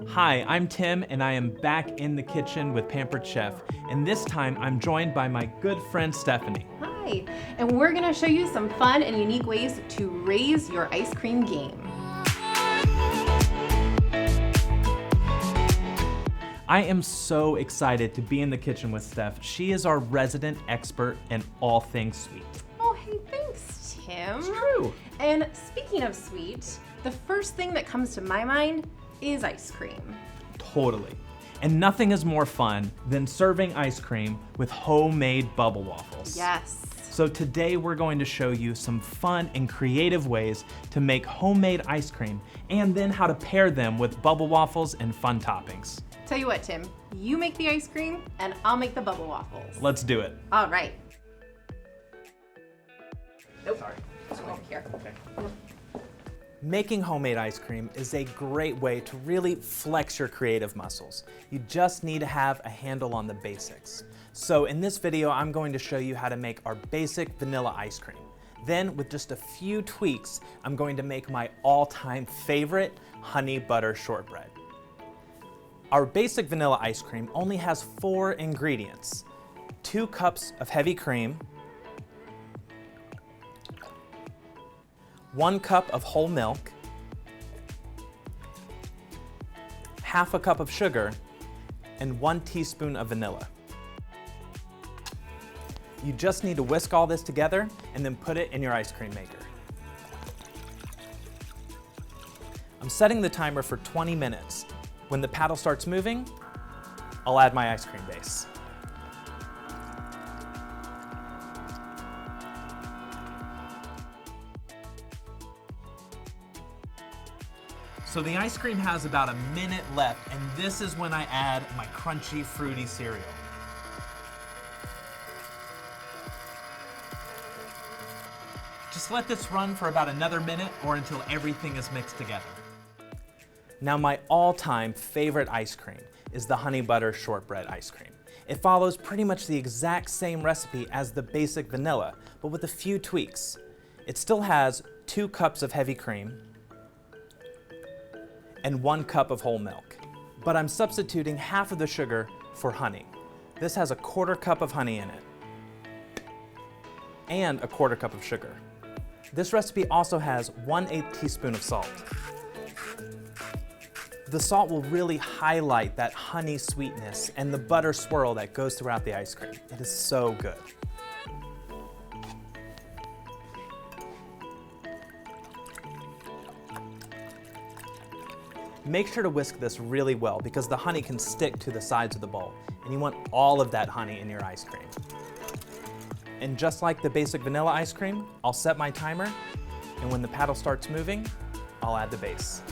Hi, I'm Tim, and I am back in the kitchen with Pampered Chef. And this time, I'm joined by my good friend Stephanie. Hi, and we're gonna show you some fun and unique ways to raise your ice cream game. I am so excited to be in the kitchen with Steph. She is our resident expert in all things sweet. Oh, hey, thanks, Tim. It's true. And speaking of sweet, the first thing that comes to my mind is ice cream. Totally. And nothing is more fun than serving ice cream with homemade bubble waffles. Yes. So today we're going to show you some fun and creative ways to make homemade ice cream and then how to pair them with bubble waffles and fun toppings. Tell you what, Tim, you make the ice cream and I'll make the bubble waffles. Let's do it. All right. Nope. Sorry. Let's go over here. Okay. Making homemade ice cream is a great way to really flex your creative muscles. You just need to have a handle on the basics. So in this video, I'm going to show you how to make our basic vanilla ice cream. Then with just a few tweaks, I'm going to make my all-time favorite honey butter shortbread. Our basic vanilla ice cream only has 4 ingredients: 2 cups of heavy cream, 1 cup of whole milk, half a cup of sugar, and 1 teaspoon of vanilla. You just need to whisk all this together and then put it in your ice cream maker. I'm setting the timer for 20 minutes. When the paddle starts moving, I'll add my ice cream base. So the ice cream has about a minute left, and this is when I add my crunchy, fruity cereal. Just let this run for about another minute or until everything is mixed together. Now my all-time favorite ice cream is the honey butter shortbread ice cream. It follows pretty much the exact same recipe as the basic vanilla, but with a few tweaks. It still has 2 cups of heavy cream and 1 cup of whole milk. But I'm substituting half of the sugar for honey. This has a 1/4 cup of honey in it and a 1/4 cup of sugar. This recipe also has 1/8 teaspoon of salt. The salt will really highlight that honey sweetness and the butter swirl that goes throughout the ice cream. It is so good. Make sure to whisk this really well because the honey can stick to the sides of the bowl, and you want all of that honey in your ice cream. And just like the basic vanilla ice cream, I'll set my timer, and when the paddle starts moving, I'll add the base.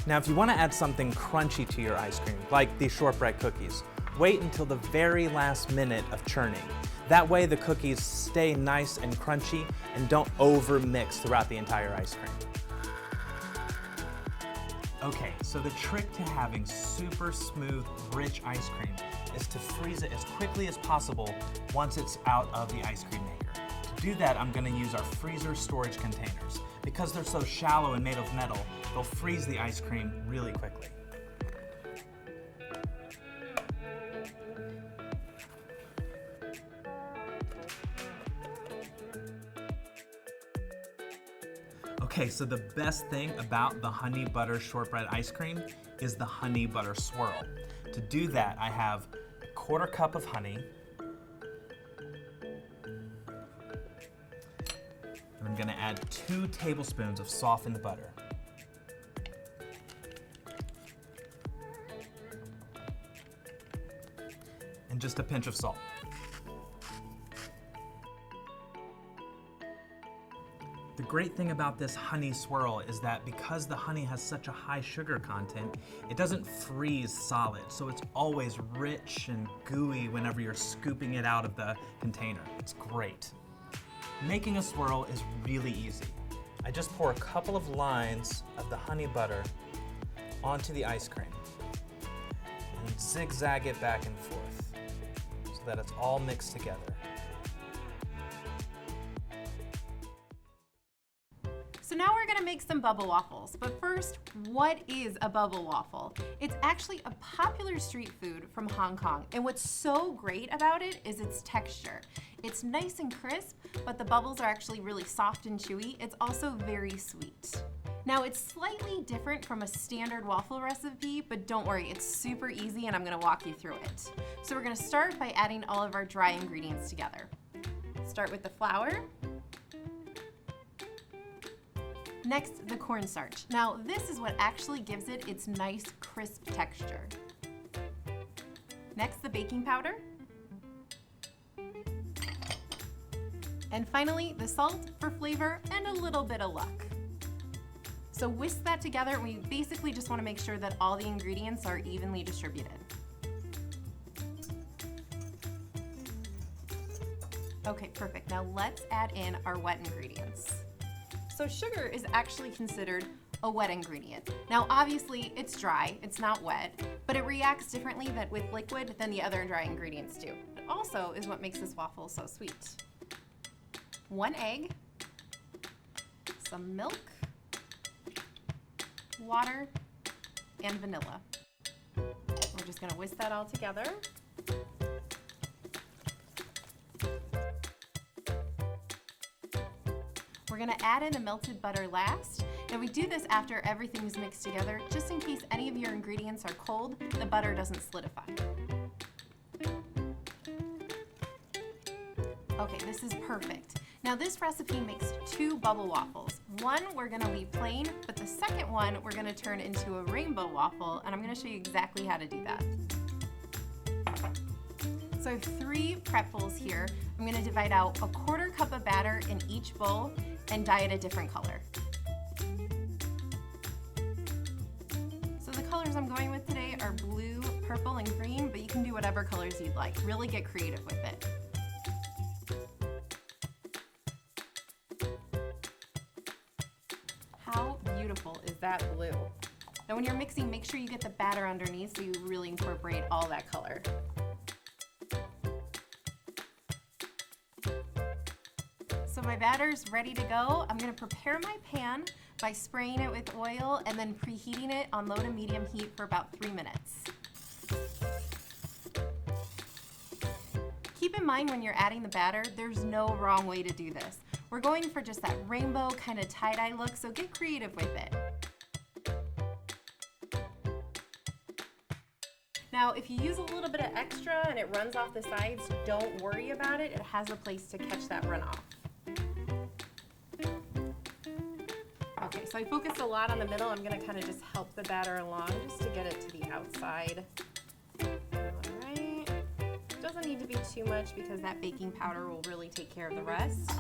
Now, if you want to add something crunchy to your ice cream, like these shortbread cookies, wait until the very last minute of churning. That way the cookies stay nice and crunchy and don't over-mix throughout the entire ice cream. Okay, so the trick to having super smooth, rich ice cream is to freeze it as quickly as possible once it's out of the ice cream maker. To do that, I'm going to use our freezer storage containers. Because they're so shallow and made of metal, they'll freeze the ice cream really quickly. Okay, so the best thing about the honey butter shortbread ice cream is the honey butter swirl. To do that, I have a 1/4 cup of honey, and I'm going to add 2 tablespoons of softened butter. And just a pinch of salt. The great thing about this honey swirl is that because the honey has such a high sugar content, it doesn't freeze solid, so it's always rich and gooey whenever you're scooping it out of the container. It's great. Making a swirl is really easy. I just pour a couple of lines of the honey butter onto the ice cream and zigzag it back and forth so that it's all mixed together. So now we're gonna make make some bubble waffles. But first, what is a bubble waffle? It's actually a popular street food from Hong Kong. And what's so great about it is its texture. It's nice and crisp, but the bubbles are actually really soft and chewy. It's also very sweet. Now, it's slightly different from a standard waffle recipe, but don't worry, it's super easy and I'm gonna walk you through it. So we're gonna start by adding all of our dry ingredients together. Start with the flour. Next, the cornstarch. Now, this is what actually gives it its nice, crisp texture. Next, the baking powder. And finally, the salt for flavor and a little bit of luck. So whisk that together, and we basically just want to make sure that all the ingredients are evenly distributed. Okay, perfect. Now let's add in our wet ingredients. So sugar is actually considered a wet ingredient. Now obviously it's dry, it's not wet, but it reacts differently with liquid than the other dry ingredients do. It also is what makes this waffle so sweet. 1 egg, some milk, water, and vanilla. We're just gonna whisk that all together. We're gonna add in the melted butter last. Now we do this after everything's mixed together, just in case any of your ingredients are cold, the butter doesn't solidify. Okay, this is perfect. Now this recipe makes 2 bubble waffles. One we're gonna leave plain, but the second one we're gonna turn into a rainbow waffle, and I'm gonna show you exactly how to do that. So I have 3 prep bowls here. I'm gonna divide out 1/4 cup of batter in each bowl and dye it a different color. So the colors I'm going with today are blue, purple, and green, but you can do whatever colors you'd like. Really get creative with it. How beautiful is that blue? Now when you're mixing, make sure you get the batter underneath so you really incorporate all that color. So my batter's ready to go. I'm gonna prepare my pan by spraying it with oil and then preheating it on low to medium heat for about 3 minutes. Keep in mind when you're adding the batter, there's no wrong way to do this. We're going for just that rainbow kind of tie-dye look, so get creative with it. Now, if you use a little bit of extra and it runs off the sides, don't worry about it. It has a place to catch that runoff. Okay, so I focused a lot on the middle. I'm gonna kind of just help the batter along just to get it to the outside. All right. Doesn't need to be too much because that baking powder will really take care of the rest.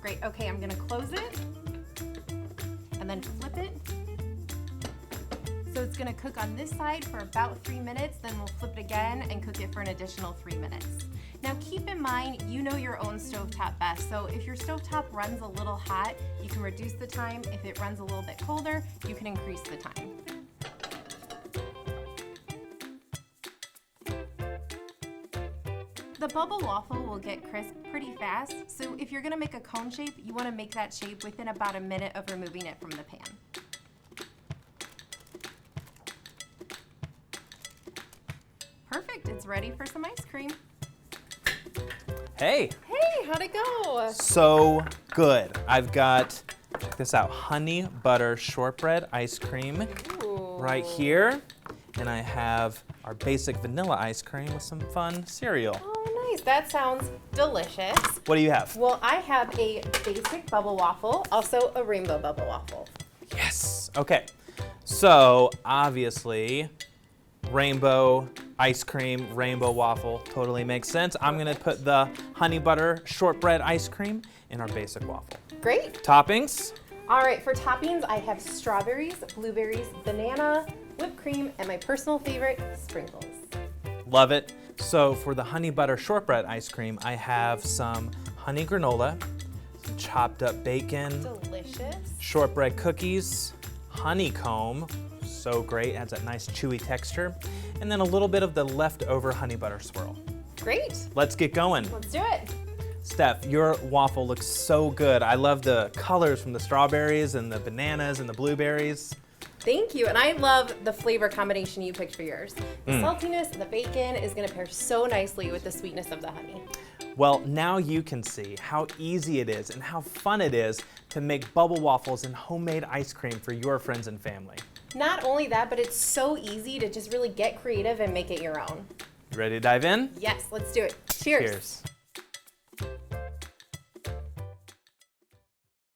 Great, okay, I'm gonna close it and then flip it. So it's gonna cook on this side for about 3 minutes, then we'll flip it again and cook it for an additional 3 minutes. Now keep in mind, you know your own stovetop best, so if your stovetop runs a little hot, you can reduce the time. If it runs a little bit colder, you can increase the time. The bubble waffle will get crisp pretty fast, so if you're gonna make a cone shape, you wanna make that shape within about a minute of removing it from the pan. Perfect, it's ready for some ice cream. Hey, Hey, how'd it go? so good. I've got, check this out, honey butter shortbread ice cream Ooh. right here. And I have our basic vanilla ice cream with some fun cereal. Oh, nice, that sounds delicious. What do you have? Well, I have a basic bubble waffle, also a rainbow bubble waffle. Yes, okay. So obviously, rainbow ice cream, rainbow waffle, totally makes sense. I'm gonna put the honey butter shortbread ice cream in our basic waffle. Great. Toppings? All right, for toppings, I have strawberries, blueberries, banana, whipped cream, and my personal favorite, sprinkles. Love it. So for the honey butter shortbread ice cream, I have some honey granola, some chopped up bacon, Delicious. shortbread cookies, honeycomb, so great, adds that nice chewy texture, and then a little bit of the leftover honey butter swirl. Great. Let's get going. Let's do it. Steph, your waffle looks so good. I love the colors from the strawberries and the bananas and the blueberries. Thank you, and I love the flavor combination you picked for yours. The saltiness and the bacon is gonna pair so nicely with the sweetness of the honey. Well, now you can see how easy it is and how fun it is to make bubble waffles and homemade ice cream for your friends and family. Not only that, but it's so easy to just really get creative and make it your own. You ready to dive in? Yes, let's do it. Cheers. Cheers.